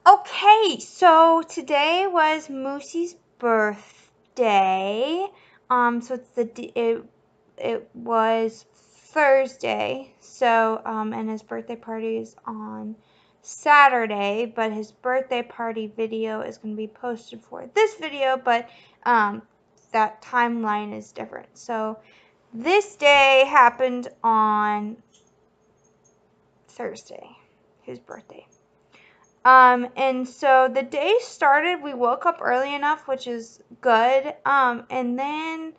Okay, so today was Moosey's birthday. So it was Thursday. So and his birthday party is on Saturday, but his birthday party video is going to be posted for this video, but that timeline is different. So this day happened on Thursday, his birthday. And so the day started, we woke up early enough, which is good. And then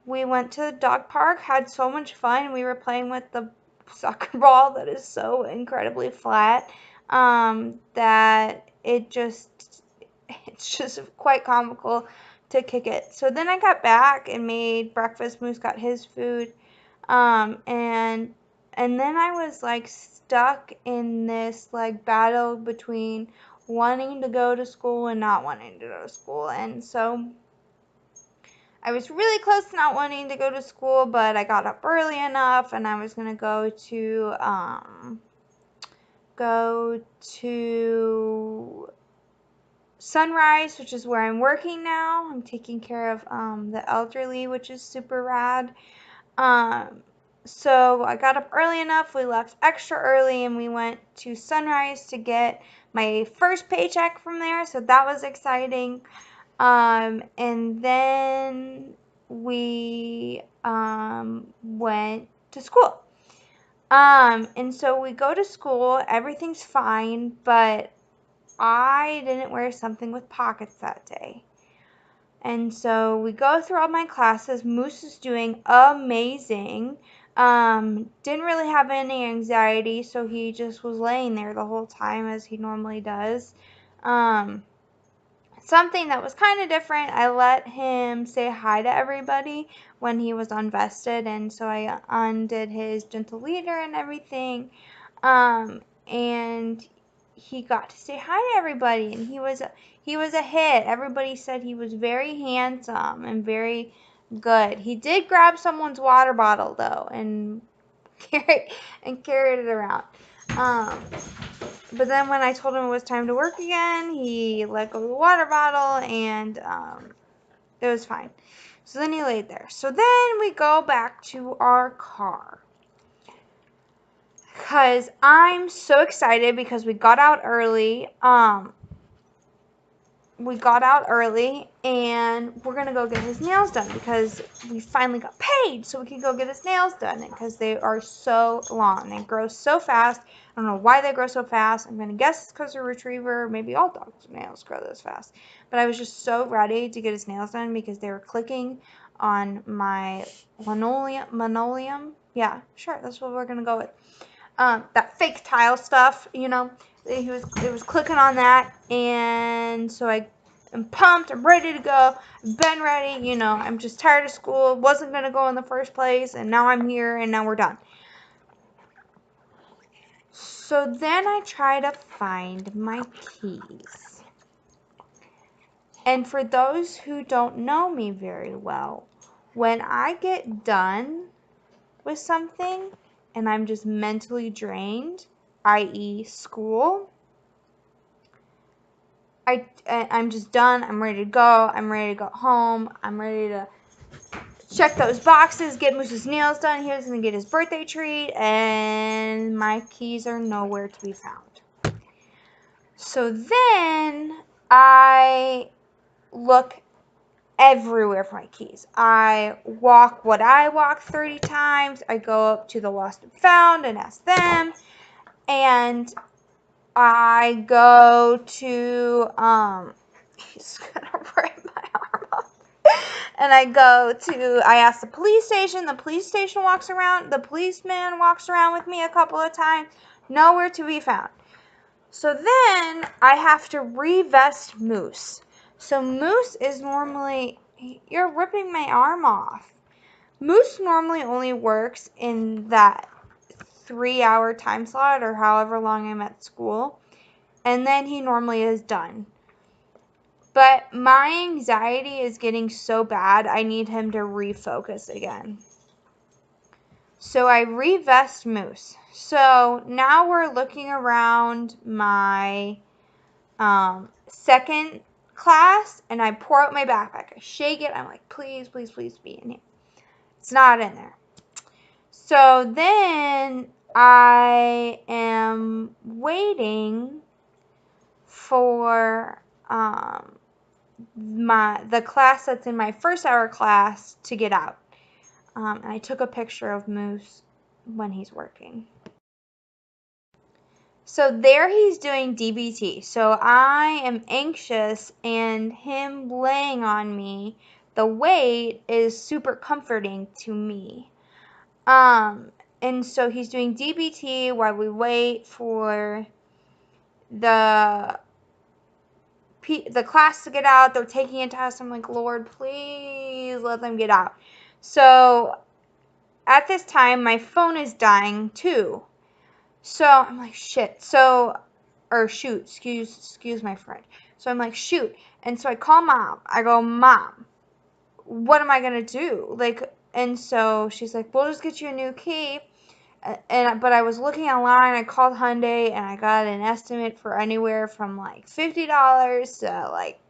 we went to the dog park, had so much fun. We were playing with the soccer ball that is so incredibly flat, that it's just quite comical to kick it. So then I got back and made breakfast. Moose got his food. And then I was like stuck in this like battle between wanting to go to school and not wanting to go to school. And so I was really close to not wanting to go to school, but I got up early enough and I was gonna go to Sunrise, which is where I'm working now. I'm taking care of the elderly, which is super rad. So I got up early enough, we left extra early, and we went to Sunrise to get my first paycheck from there, so that was exciting. And then we went to school. And so we go to school, everything's fine, but I didn't wear something with pockets that day. And so we go through all my classes. Moose is doing amazing. Didn't really have any anxiety, so he just was laying there the whole time as he normally does. Something that was kind of different, I let him say hi to everybody when he was unvested, and so I undid his gentle leader and everything. And he got to say hi to everybody, and he was a hit. Everybody said he was very handsome and very good. He did grab someone's water bottle though and carried it around. But then when I told him it was time to work again, he let go of the water bottle, and it was fine. So then he laid there. So then we go back to our car, because I'm so excited because we got out early. And we're gonna go get his nails done because we finally got paid, so we can go get his nails done because they are so long. They grow so fast. I don't know why they grow so fast. I'm gonna guess it's because they're a retriever. Maybe all dogs' nails grow this fast. But I was just so ready to get his nails done because they were clicking on my linoleum. Yeah, sure, that's what we're gonna go with. That fake tile stuff, it was clicking on that, and so I am pumped. I'm ready to go. I've been ready. I'm just tired of school. Wasn't gonna go in the first place, and now I'm here, and now we're done. So then I try to find my keys. And for those who don't know me very well, when I get done with something and I'm just mentally drained, i.e. school, I'm just done. I'm ready to go. I'm ready to go home. I'm ready to check those boxes, get Moose's nails done. He was going to get his birthday treat, and my keys are nowhere to be found. So then I look everywhere for my keys. I walk 30 times. I go up to the lost and found and ask them. And I go to, he's gonna rip my arm off. And I ask the police station. The police station walks around. The policeman walks around with me a couple of times. Nowhere to be found. So then I have to revest Moose. So Moose is normally, you're ripping my arm off. Moose normally only works in that 3-hour time slot or however long I'm at school. And then he normally is done. But my anxiety is getting so bad, I need him to refocus again. So I revest Moose. So now we're looking around my second class, and I pour out my backpack. I shake it. I'm like, please, please, please be in here. It's not in there. So then I am waiting for the class that's in my first hour class to get out. And I took a picture of Moose when he's working. So there he's doing DBT. So I am anxious, and him laying on me, the weight is super comforting to me. And so he's doing DBT while we wait for the class to get out. They're taking a test. I'm like, Lord, please let them get out. So at this time, my phone is dying too. So I'm like, shit. Shoot, excuse my friend. So I'm like, shoot. And so I call Mom. I go, Mom, what am I gonna do? And so she's like, we'll just get you a new key. But I was looking online. I called Hyundai, and I got an estimate for anywhere from like $50 to like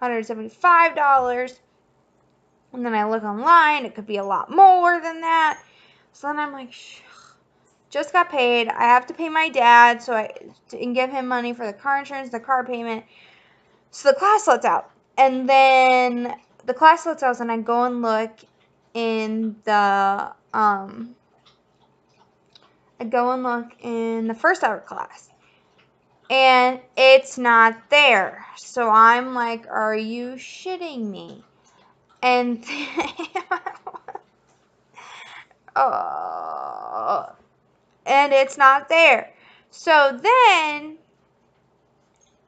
$175. And then I look online, it could be a lot more than that. So then I'm like, just got paid. I have to pay my dad and give him money for the car insurance, the car payment. So the class lets out. And then the class lets out, and I go and look in the first hour class, and it's not there. So I'm like, are you shitting me? And oh, and it's not there. So then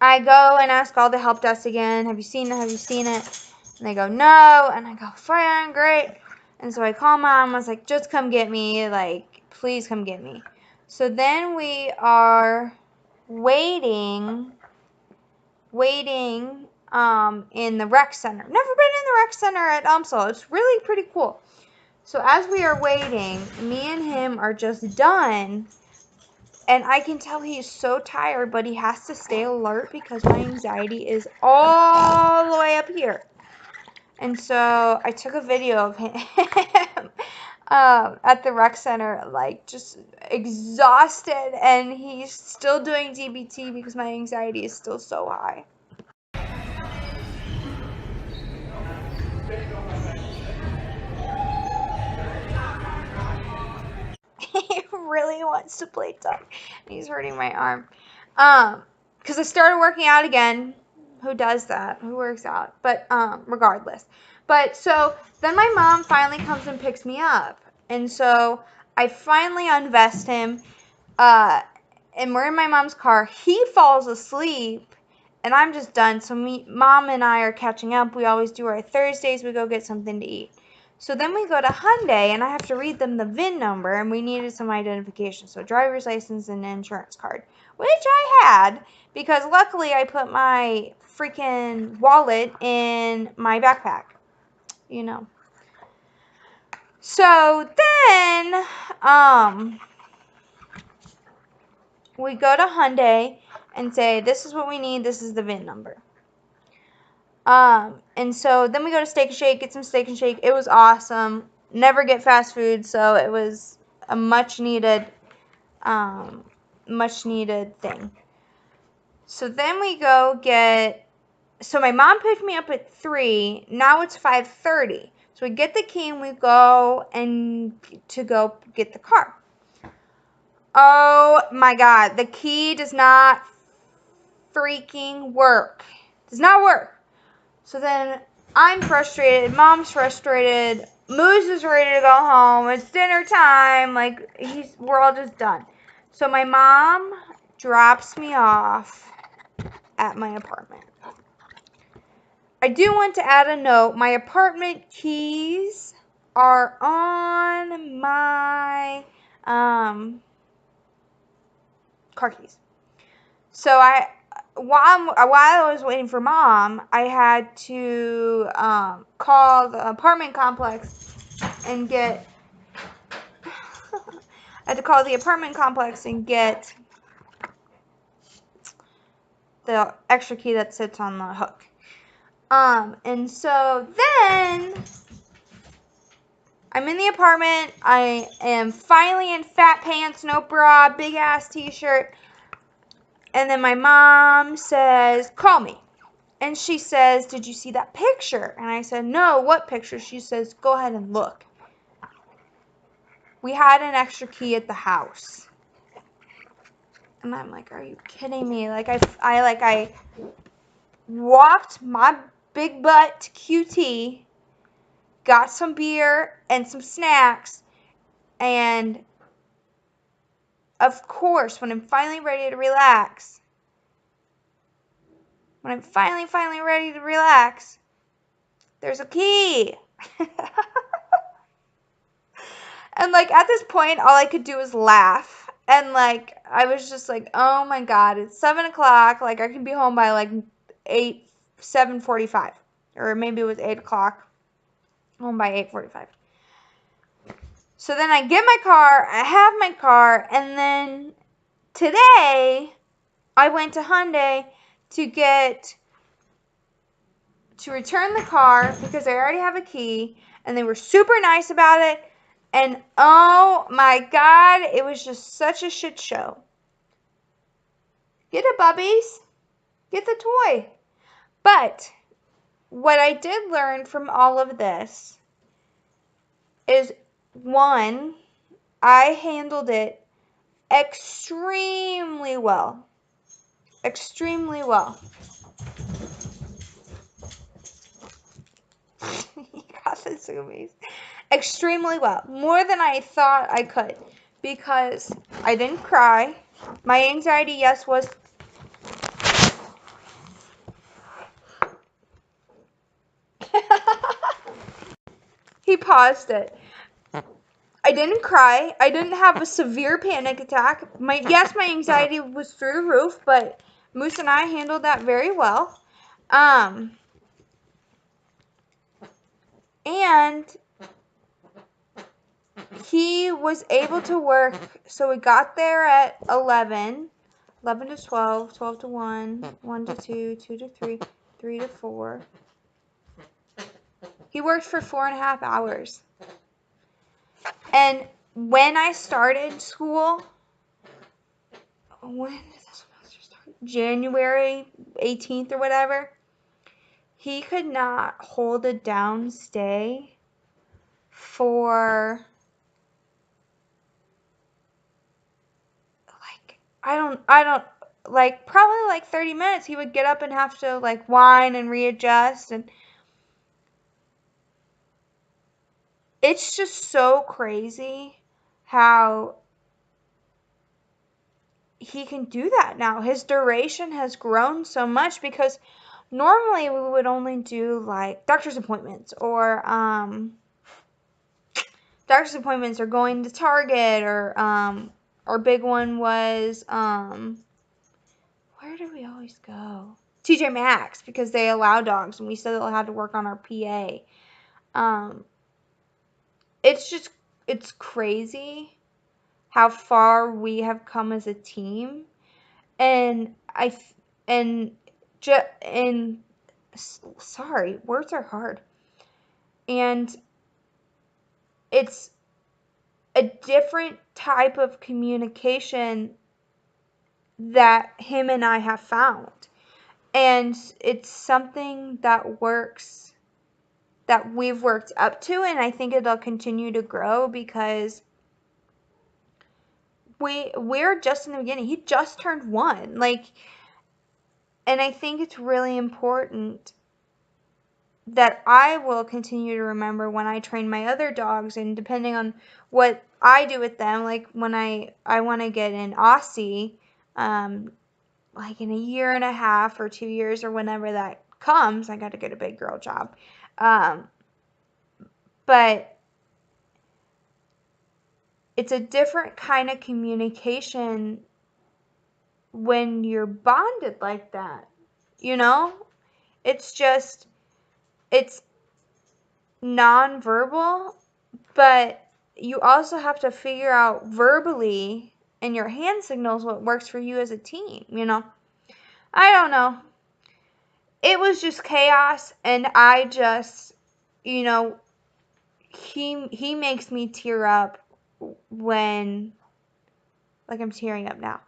I go and ask all the help desk again, have you seen it? Have you seen it? And they go, no. And I go, fine, great. And so I call Mom. I was like, just come get me. Like, please come get me. So then we are waiting in the rec center. Never been in the rec center at UMSL. It's really pretty cool. So as we are waiting, me and him are just done. And I can tell he's so tired, but he has to stay alert because my anxiety is all the way up here. And so I took a video of him at the rec center, like just exhausted, and he's still doing DBT because my anxiety is still so high. He really wants to play tough. He's hurting my arm. Because I started working out again. Who does that? Who works out? But regardless. But so then my mom finally comes and picks me up. And so I finally unvest him. And we're in my mom's car. He falls asleep. And I'm just done. So Mom and I are catching up. We always do our Thursdays. We go get something to eat. So then we go to Hyundai, and I have to read them the VIN number, and we needed some identification. So driver's license and insurance card, which I had, because luckily I put my freaking wallet in my backpack, you know. So then, we go to Hyundai and say, this is what we need, this is the VIN number. And so then we go to Steak and Shake, get some Steak and Shake. It was awesome. Never get fast food, so it was a much needed thing. So then we go so my mom picked me up at 3. Now it's 5:30. So we get the key and we go get the car. Oh my God, the key does not freaking work. Does not work. So then I'm frustrated, Mom's frustrated, Moose is ready to go home, it's dinner time, like, we're all just done. So my mom drops me off at my apartment. I do want to add a note, my apartment keys are on my car keys. So while I was waiting for Mom, I had to call the apartment complex and get the extra key that sits on the hook. And so then I'm in the apartment. I am finally in fat pants, no bra, big ass t-shirt. And then my mom says, call me. And she says, did you see that picture? And I said, no, what picture? She says, go ahead and look. We had an extra key at the house. And I'm like, are you kidding me? Like, I walked my big butt to QT, got some beer and some snacks, and of course, when I'm finally ready to relax, there's a key. And, like, at this point, all I could do was laugh. And, like, I was just like, oh, my God, it's 7 o'clock. Like, I can be home by, like, 7:45. Or maybe it was 8 o'clock. Home by 8:45. So then I get my car. I have my car. And then today, I went to Hyundai to return the car because I already have a key. And they were super nice about it. And oh my God, it was just such a shit show. Get it, bubbies. Get the toy. But what I did learn from all of this is, one, I handled it extremely well. Extremely well. You got the zoomies. Extremely well. More than I thought I could. Because I didn't cry. My anxiety, yes, was... He paused it. I didn't cry. I didn't have a severe panic attack. Yes, my anxiety was through the roof, but Moose and I handled that very well. And he was able to work, so we got there at 11 to 12, 12 to 1, 1 to 2, 2 to 3, 3 to 4. He worked for 4.5 hours. And when I started school, when did the semester start? January 18th or whatever. He could not hold a down stay for probably like 30 minutes. He would get up and have to like whine and readjust, and it's just so crazy how he can do that now. His duration has grown so much because normally we would only do like doctor's appointments or going to Target, or our big one was where do we always go? TJ Maxx, because they allow dogs and we still had to work on our PA. It's crazy how far we have come as a team, and sorry, words are hard, and it's a different type of communication that him and I have found, and it's something that works, that we've worked up to, and I think it'll continue to grow because we're just in the beginning. He just turned 1. Like, and I think it's really important that I will continue to remember when I train my other dogs, and depending on what I do with them, like when I want to get an Aussie, like in a year and a half or 2 years or whenever that comes, I got to get a big girl job. But it's a different kind of communication when you're bonded like that, you know? It's non-verbal, but you also have to figure out verbally in your hand signals what works for you as a team, you know? I don't know. It was just chaos, and I just, you know, he makes me tear up when, like, I'm tearing up now.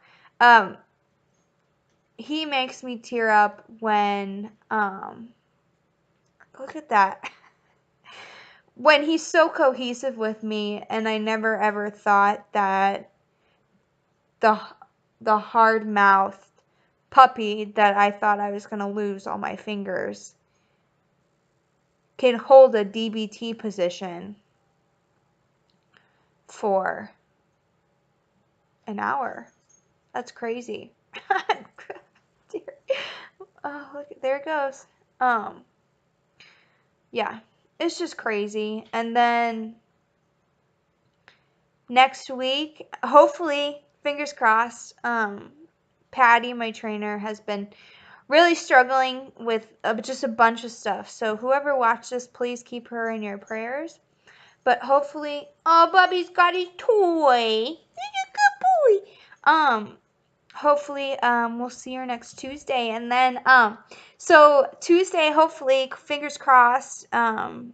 He makes me tear up when, look at that. When he's so cohesive with me, and I never ever thought that the hard-mouthed puppy that I thought I was going to lose all my fingers can hold a DBT position for an hour. That's crazy. Oh, look, there it goes. Yeah, it's just crazy. And then next week, hopefully, fingers crossed, Patty, my trainer, has been really struggling with just a bunch of stuff. So whoever watched this, please keep her in your prayers. But hopefully, oh, Bubby's got his toy. He's a good boy. Hopefully, we'll see her next Tuesday. And then, so Tuesday, hopefully, fingers crossed, we'll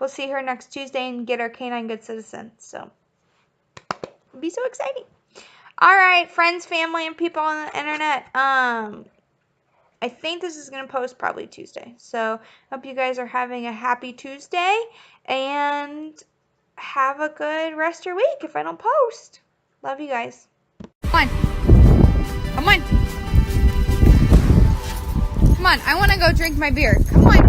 see her next Tuesday and get our Canine Good Citizen. So, it'll be so exciting. All right, friends, family, and people on the internet. I think this is going to post probably Tuesday. So, hope you guys are having a happy Tuesday. And have a good rest of your week if I don't post. Love you guys. Come on. Come on. Come on. I want to go drink my beer. Come on.